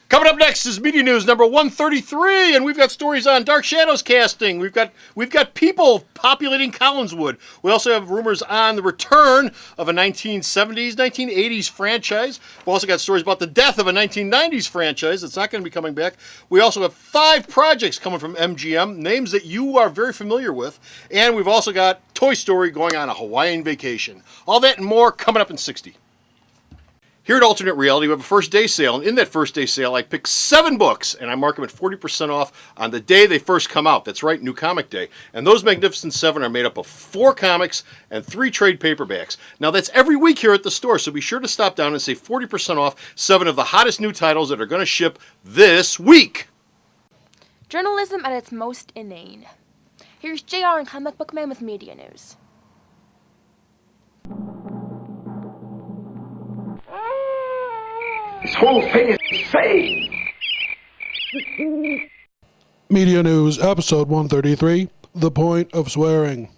Coming up next is Media News number 133, and we've got stories on Dark Shadows casting. We've got people populating Collinswood. We also have rumors on the return of a 1970s, 1980s franchise. We've also got stories about the death of a 1990s franchise that's not going to be coming back. We also have 5 projects coming from MGM, names that you are very familiar with, and we've also got Toy Story going on a Hawaiian vacation. All that and more coming up in 60. Here at Alternate Reality, we have a first day sale, and in that first day sale, I pick 7 books, and I mark them at 40% off on the day they first come out. That's right, New Comic Day. And those Magnificent 7 are made up of 4 comics and 3 trade paperbacks. Now, that's every week here at the store, so be sure to stop down and save 40% off 7 of the hottest new titles that are going to ship this week. Journalism at its most inane. Here's JR and Comic Book Man with Media News. This whole thing is insane. Media News, episode 133, The Point of Swearing.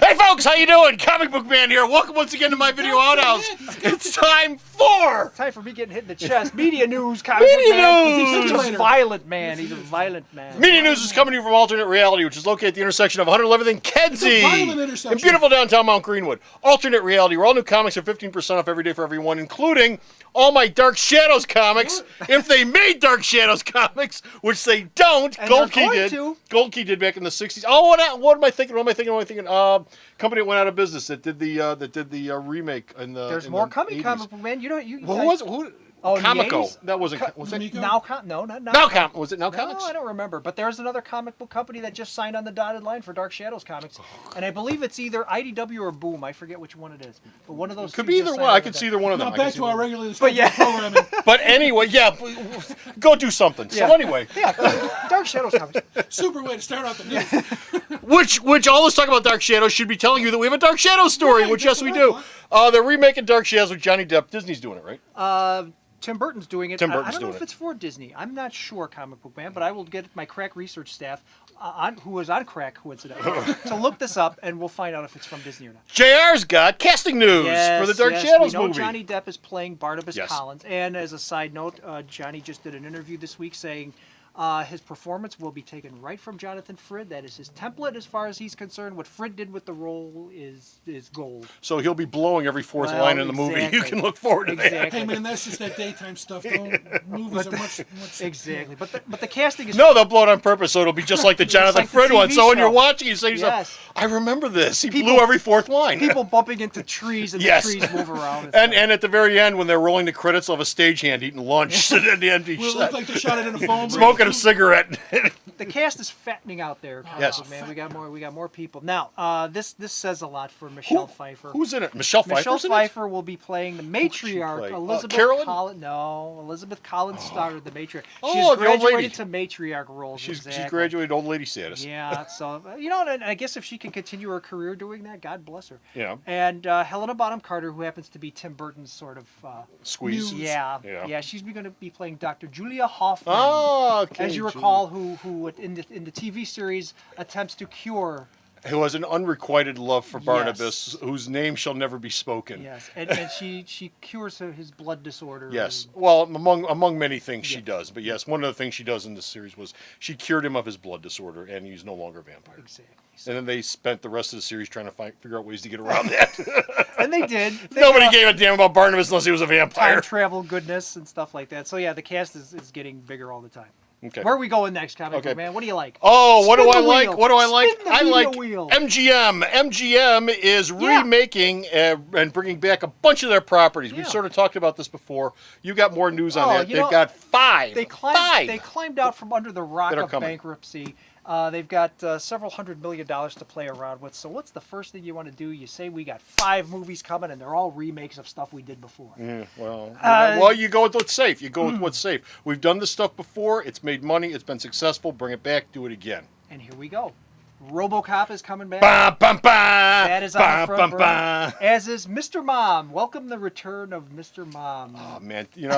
Hey folks, how you doing? Comic Book Man here. Welcome once again to my video outhouse. It's time for... It's time for me getting hit in the chest. Media news, comic Media man. news! He's such a violent man. He's a violent man. Media News is coming to you from Alternate Reality, which is located at the intersection of 111th and Kedzie. violent intersection. In beautiful downtown Mount Greenwood. Alternate Reality, where all new comics are 15% off every day for everyone, including all my Dark Shadows comics. If they made Dark Shadows comics, which they don't, And Gold they're Key going did. to. Gold Key did back in the 60s. Oh, what am I thinking? Company that went out of business that did the remake in the. There's in more the coming, 80s. comic book man. You know, Who was it? Who? Oh, in the Comico. 80s? That wasn't. Was it? no, not Now Com. Was it Now No, Comics? I don't remember. But there's another comic book company that just signed on the dotted line for Dark Shadows comics, and I believe it's either IDW or Boom. I forget which one it is, but one of those. Could two be just either signed one. on I the could see dotted- either one of them. Now I can back see to either our one. regularly But scheduled yeah. programming. But anyway, yeah, go do something. So Yeah. anyway, Yeah, Dark Shadows comics. Super way to start out the news. which all this talk about Dark Shadows should be telling you that we have a Dark Shadows story, Yeah, which yes we exactly. do. They're remaking Dark Shadows with Johnny Depp. Disney's doing it, right? Tim Burton's doing it. Tim I Burton's don't know doing if it. it's for Disney. I'm not sure, comic book man, but I will get my crack research staff, who was on crack coincidentally, to look this up, and we'll find out if it's from Disney or not. JR's got casting news for the Dark Shadows we know movie. Johnny Depp is playing Barnabas Yes. Collins, and as a side note, Johnny just did an interview this week saying his performance will be taken right from Jonathan Frid. That is his template as far as he's concerned. What Frid did with the role is gold. So he'll be blowing every fourth Well, line in the movie. You exactly. can look forward to that. Exactly. Hey man, that's just that daytime stuff. Don't movies are much. Exactly. But the casting is No, they'll blow it on purpose, so it'll be just like the Jonathan like the Frid one. TV So when you're show. watching, you say to yourself, Yes. I remember this. He People- blew every fourth line. people bumping into trees and Yes. the trees move around. And at the very end, when they're rolling the credits, they'll have a stagehand eating lunch at the empty Will it set. look like they shot it in a phone? Smoking a cigarette. the cast is fattening out there. Yes. Man, we got more people. Now, this says a lot for Michelle Pfeiffer. Who's in it? Michelle Pfeiffer. Michelle Pfeiffer will be playing the she matriarch, play? Elizabeth Carolyn? Collins. No, Elizabeth Collins starred the matriarch. Oh, She's the old lady. graduated to matriarch roles. She's exactly. graduated old lady status. Yeah, so and I guess if she can continue her career doing that, God bless her. Yeah. And Helena Bonham Carter, who happens to be Tim Burton's sort of Squeeze. yeah, she's going to be playing Dr. Julia Hoffman. Oh, okay. As you recall, who in the TV series attempts to cure. Who has an unrequited love for Yes. Barnabas, whose name shall never be spoken. Yes, and she cures his blood disorder. Yes. Well, among many things she Yes. does, but yes, one of the things she does in this series was she cured him of his blood disorder, and he's no longer a vampire. Exactly. And then they spent the rest of the series trying to figure out ways to get around that. And they did. They Nobody got gave a damn about Barnabas unless he was a vampire. time travel goodness and stuff like that. So yeah, the cast is getting bigger all the time. Okay. Where are we going next, comic Okay. book man? What do you like? Oh, what do Spin I the like? wheel. What do I like? Spin the I media like wheel. MGM. MGM is Yeah. remaking and bringing back a bunch of their properties. We've Yeah. sort of talked about this before. You got more news on Oh, that. you They've know, got five. They climbed out from under the rock that are of coming. bankruptcy. They've got several $100 million to play around with. So what's the first thing you want to do? You say we got 5 movies coming, and they're all remakes of stuff we did before. Well, you go with what's safe. You go with what's safe. We've done this stuff before. It's made money. It's been successful. Bring it back. Do it again. And here we go. RoboCop is coming back. Ba, bum, ba, That is on ba, the front bum, burner. ba. As is Mr. Mom. Welcome the return of Mr. Mom. Oh man, here's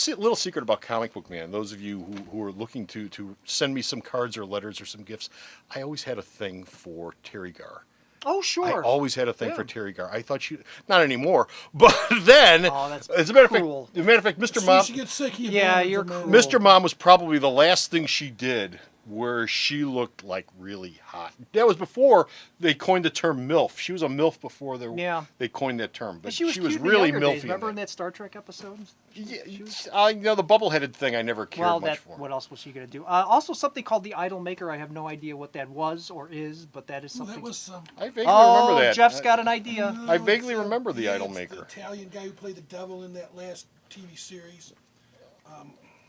a little secret about Comic Book Man. Those of you who are looking to send me some cards or letters or some gifts, I always had a thing for Terry Garr. Oh, sure. I always had a thing for Yeah. Terry Garr. I thought she, not anymore, but then, Oh, that's as a matter cruel. of fact, Mr. As soon Mom, as she gets sick, he Yeah, abandons you're her, man. cruel. Mr. Mom was probably the last thing she did where she looked like really hot. That was before they coined the term MILF. She was a MILF before they coined that term. But she was cute in the really younger MILFy. days. Remember in that Star Trek episode? Yeah, the bubble-headed thing I never cared Well, much for. what else was she going to do? Also, something called the Idol Maker. I have no idea what that was or is, but that is Well, something. that was I vaguely oh, remember that. Jeff's got an idea. I vaguely remember the Idol it's Maker. The Italian guy who played the devil in that last TV series.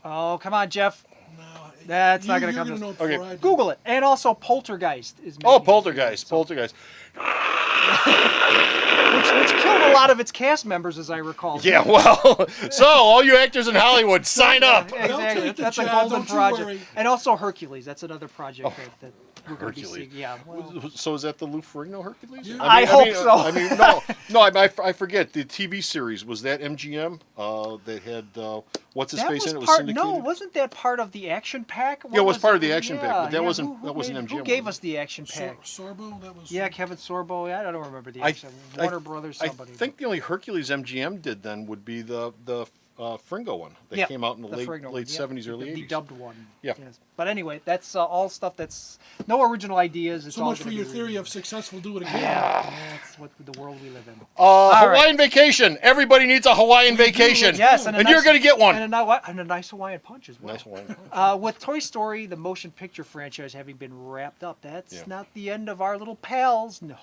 Oh, come on, Jeff. No, That's not gonna you're come to- know it Okay. before I do. Google it. And also, Poltergeist is. Oh, making- Poltergeist. Poltergeist. which killed a lot of its cast members, as I recall. Yeah, well, so all you actors in Hollywood, sign up. They'll Exactly. take the That's a job, golden don't you project. worry. And also Hercules. That's another project that we're going to be Hercules. seeing. Yeah. Well, So is that the Lou Ferrigno Hercules? Yeah. I hope so. I mean, no. I forget the TV series. Was that MGM? That had what's his that face was in it? Was part. syndicated? No, wasn't that part of the Action Pack? What Yeah, it was part of the Action Pack, but that yeah, wasn't- who that wasn't made- Who MGM, gave was us the Action Pack? Sorbo, that was. Yeah, Kevin Sorbo. I don't remember the I- Action. Warner Brothers. Somebody. I think the only Hercules MGM did then would be the Fringo one that Yeah, came out in the Frigno one, late yeah. 70s, early the 80s. dubbed one. Yeah. Yes. But anyway, that's all stuff that's no original ideas. It's So all much for gonna your be theory of successful do it again. That's what the world we live in. Hawaiian vacation. Everybody needs a Hawaiian vacation. Yes, and you're going to get one. And a nice Hawaiian punch as well. Nice Hawaiian. With Toy Story, the motion picture franchise having been wrapped up, that's Yeah. not the end of our little pals. No,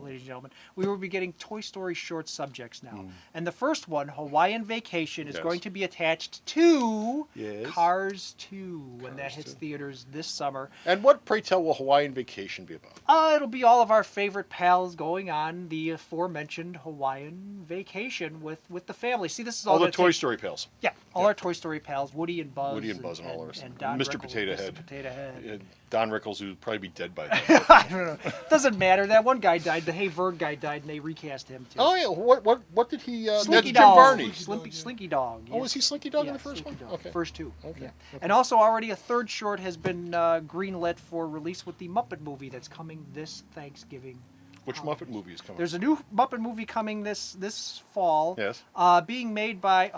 ladies and gentlemen. We will be getting Toy Story short subjects now. And the first one, Hawaiian Vacation, is Yes. going to be attached to Yes. Cars 2 when that Cars hits 2. theaters this summer. And what, pray tell, will Hawaiian Vacation be about? It'll be all of our favorite pals going on the aforementioned Hawaiian vacation with the family. See, this is all All the gonna Toy take- Story pals. Yeah, all our Toy Story pals, Woody and Buzz. Woody and Buzz and all the rest. And Don Mr. Rickles, Potato Mr. Head. Potato Head. Don Rickles, who would probably be dead by then. I don't know. Doesn't matter. That one guy died. The Hey Vern guy died, and they recast him too. Oh yeah, what did he? That's Slinky Jim Dog. Varney. Slinky Dog. Oh, was he Slinky Dog in Yeah, the first Slinky one? Dog. Okay. First two. Okay, Yeah. okay. And also already a third short has been greenlit for release with the Muppet movie that's coming this Thanksgiving. Which Muppet movie is coming? There's a new Muppet movie coming this fall. Yes. Being made by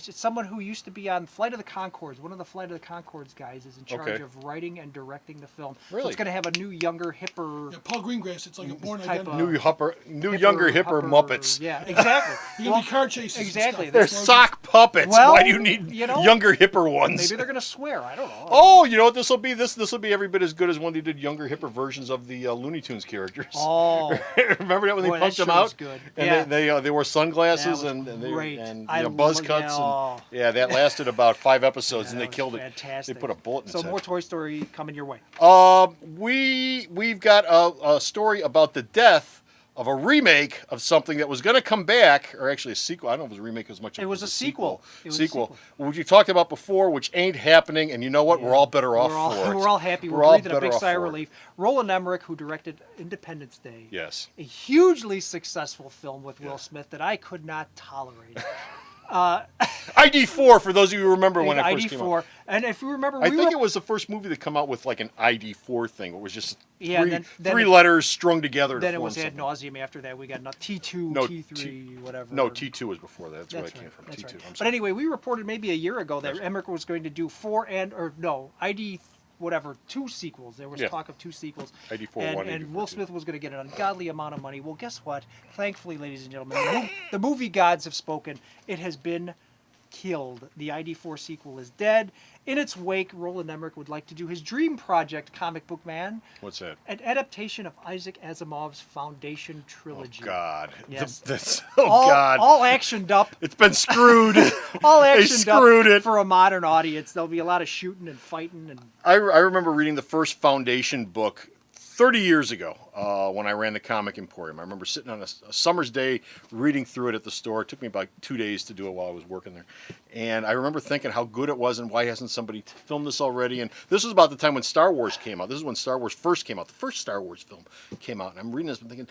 it's someone who used to be on Flight of the Conchords. One of the Flight of the Conchords guys is in charge Okay. of writing and directing the film. So Really? it's going to have a new, younger, hipper. Yeah, Paul Greengrass, it's like a born Type identity. New younger, hipper Muppets. Yeah, exactly. You can be car chases. and exactly. stuff. They're That's why sock puppets. Well, Why do you need you know, younger, hipper ones? Maybe they're going to swear. I don't know. Oh, you know what this will be? This will be every bit as good as when they did younger, hipper versions of the Looney Tunes characters. Oh. Remember that when they Boy, that pumped them sure out? was good. And Yeah. they wore sunglasses That was and great. and I buzz love- cuts yeah. and yeah, that lasted about 5 episodes and That they was killed it. fantastic. They put a bullet in So its head. more Toy Story coming your way. We've got a story about the death of a remake of something that was going to come back, or actually a sequel. I don't know if it was a remake as much as It was a sequel. It was a Sequel, sequel. which you talked about before, which ain't happening. And you know what? We're all better off for it. We're all happy. We're all breathing a better big off sigh of for it. relief. Roland Emmerich, who directed Independence Day, Yes. a hugely successful film with Will Smith that I could not tolerate. ID4 for those of you who remember when it first came out. ID4, and if you remember, I think it was the first movie to come out with like an ID4 thing. It was just Yeah, three, then three it- letters strung together. Then to it form was ad something. nauseum. After that, we got T2, No, T3, whatever. No, T2 was before that. That's where That's that came right. from. That's T2. right. I'm But sorry. anyway, we reported maybe a year ago that Emmerich was going to do two sequels. There was Yeah. talk of two sequels. ID4 and, one, and ID4 Will two. Smith was going to get an ungodly amount of money. Well, guess what? Thankfully, ladies and gentlemen, the movie gods have spoken. It has been killed. The ID4 sequel is dead. In its wake, Roland Emmerich would like to do his dream project, Comic Book Man, What's that? an adaptation of Isaac Asimov's Foundation trilogy. God. Yes. God. All actioned up. It's been screwed. All They actioned screwed up it. for a modern audience. There'll be a lot of shooting and fighting and I remember reading the first Foundation book 30 years ago when I ran the Comic Emporium. I remember sitting on a summer's day reading through it at the store. It took me about 2 days to do it while I was working there. And I remember thinking how good it was and why hasn't somebody filmed this already. And this was about the time when Star Wars came out. This is when Star Wars first came out. The first Star Wars film came out. And I'm reading this and thinking,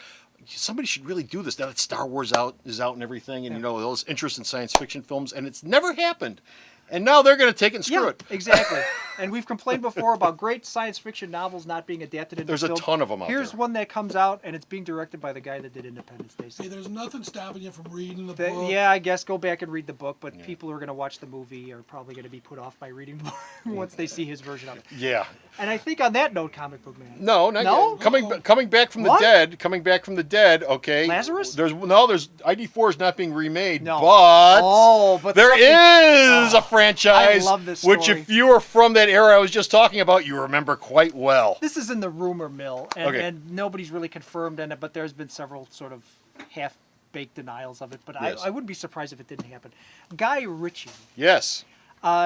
somebody should really do this now that Star Wars is out and everything. And, you know, all this interest in science fiction films. And it's never happened. And now they're going to take it and screw yeah, it. exactly. And we've complained before about great science fiction novels not being adapted into There's a film. ton of them out Here's there. one that comes out, and it's being directed by the guy that did Independence Day. So Hey, there's nothing stopping you from reading the book. yeah, I guess go back and read the book, but people who are going to watch the movie are probably going to be put off by reading the book once they see his version of it. Yeah. And I think on that note, Comic Book Man. No, not No? yet. Coming back from the What? dead. Coming back from the dead. Okay. Lazarus? There's ID4 is not being remade. No. But But there something- is a franchise. I love this which, story. if you are from that era I was just talking about, you remember quite well. This is in the rumor mill, and, Okay. and nobody's really confirmed in it, but there's been several sort of half-baked denials of it, but Yes. I wouldn't be surprised if it didn't happen. Guy Ritchie Yes.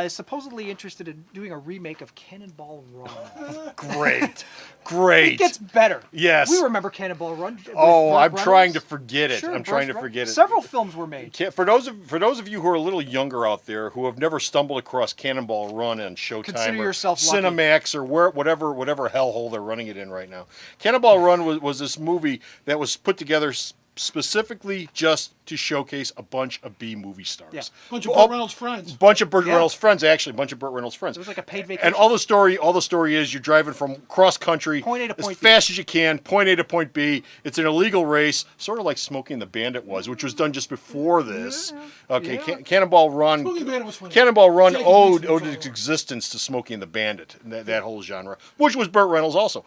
is supposedly interested in doing a remake of Cannonball Run. Great. Great. It gets better. Yes. We remember Cannonball Run. with Oh, Burt I'm Reynolds. trying to forget it. Sure, I'm trying to Burt forget it. Several films were made. For those of you who are a little younger out there who have never stumbled across Cannonball Run on Showtime Consider or yourself lucky. Cinemax or whatever hellhole they're running it in right now, Cannonball Run was this movie that was put together specifically just to showcase a bunch of B movie stars. Yeah. Bunch of Burt Reynolds friends. Bunch of Burt Yeah. Reynolds friends, actually, a bunch of Burt Reynolds friends. It was like a paid vacation. And all the story is you're driving from cross country Point A to as point B. fast as you can, point A to point B. It's an illegal race, sort of like Smoking the Bandit was, which was done just before this. Okay, Yeah. Cannonball Run. Smoking the Bandit was funny. Cannonball Run Jake owed Gleason was its all- existence to Smoking the Bandit, that whole genre, which was Burt Reynolds also.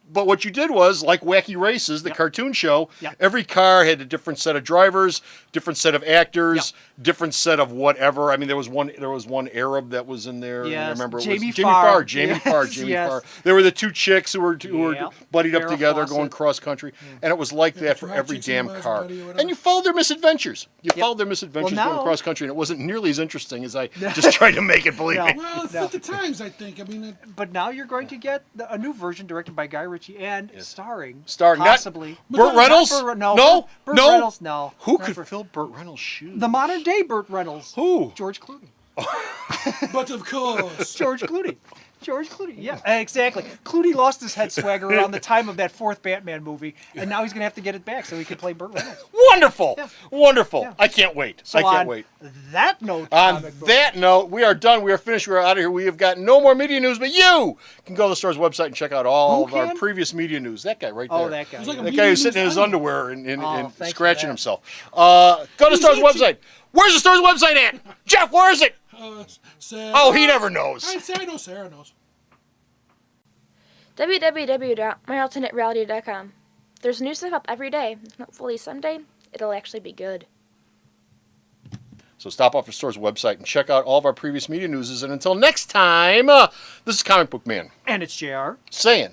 But what you did was, like Wacky Races, the cartoon show, Yep. every car had a different set of drivers, different set of actors, different set of whatever. I mean, there was one Arab that was in there. I Yes, remember it Jamie was Jamie Farr. Farr. Jamie Yes, Farr. Jamie yes. Farr. There were the two chicks who were Yep. buddied up Farrah together, Fawcett. going cross country, and it was like Yeah, that for Drop every Chicks in damn the car. Maserati or whatever. And you followed their misadventures. You Yep. followed their misadventures Well, going now- cross country, and it wasn't nearly as interesting as I just tried to make it. Believe No. me. Well, it's No. at the times, I think. I mean, But now you're going to get a new version directed by Guy Ritchie and starring Starring not- possibly Burt Reynolds? no, Burt Reynolds, no. Who Not could Burt- fill Burt Reynolds' shoes? the modern day Burt Reynolds? Who? George Clooney. but of course. George Clooney. George Clooney. Yeah, exactly. Clooney lost his head swagger around the time of that fourth Batman movie, and now he's going to have to get it back so he can play Burt Reynolds. Wonderful. Yeah. Wonderful. Yeah. I can't wait. So I can't on wait. that note, On comic book- that note, we are done. We are finished. We are out of here. We have got no more media news, but you can go to the store's website and check out all Who of our can? previous media news. That guy right there. Oh, that guy. It's like a That media guy who's news sitting in his animal. underwear and thanks for scratching that. himself. Go to the store's itchy. website. Where's the store's website at? Jeff, where is it? Sarah. Oh, he never knows. I know Sarah knows. www.myalternatereality.com. There's new stuff up every day. Hopefully someday it'll actually be good. So stop off the store's website and check out all of our previous media newses. And until next time, this is Comic Book Man And it's JR. saying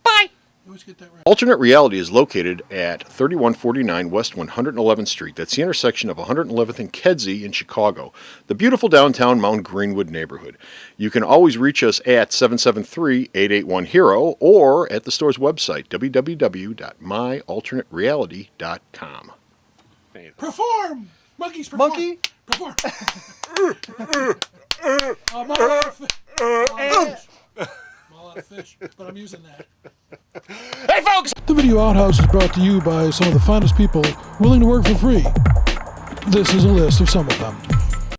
bye. You always get that right. Alternate Reality is located at 3149 West 111th Street. That's the intersection of 111th and Kedzie in Chicago, the beautiful downtown Mount Greenwood neighborhood. You can always reach us at 773-881-HERO or at the store's website, www.myalternatereality.com. Perform! Monkeys perform. Monkey. Perform. I'm all out of fish. I'm all out of fish, but I'm using that. Hey, folks! The Video Outhouse is brought to you by some of the finest people willing to work for free. This is a list of some of them.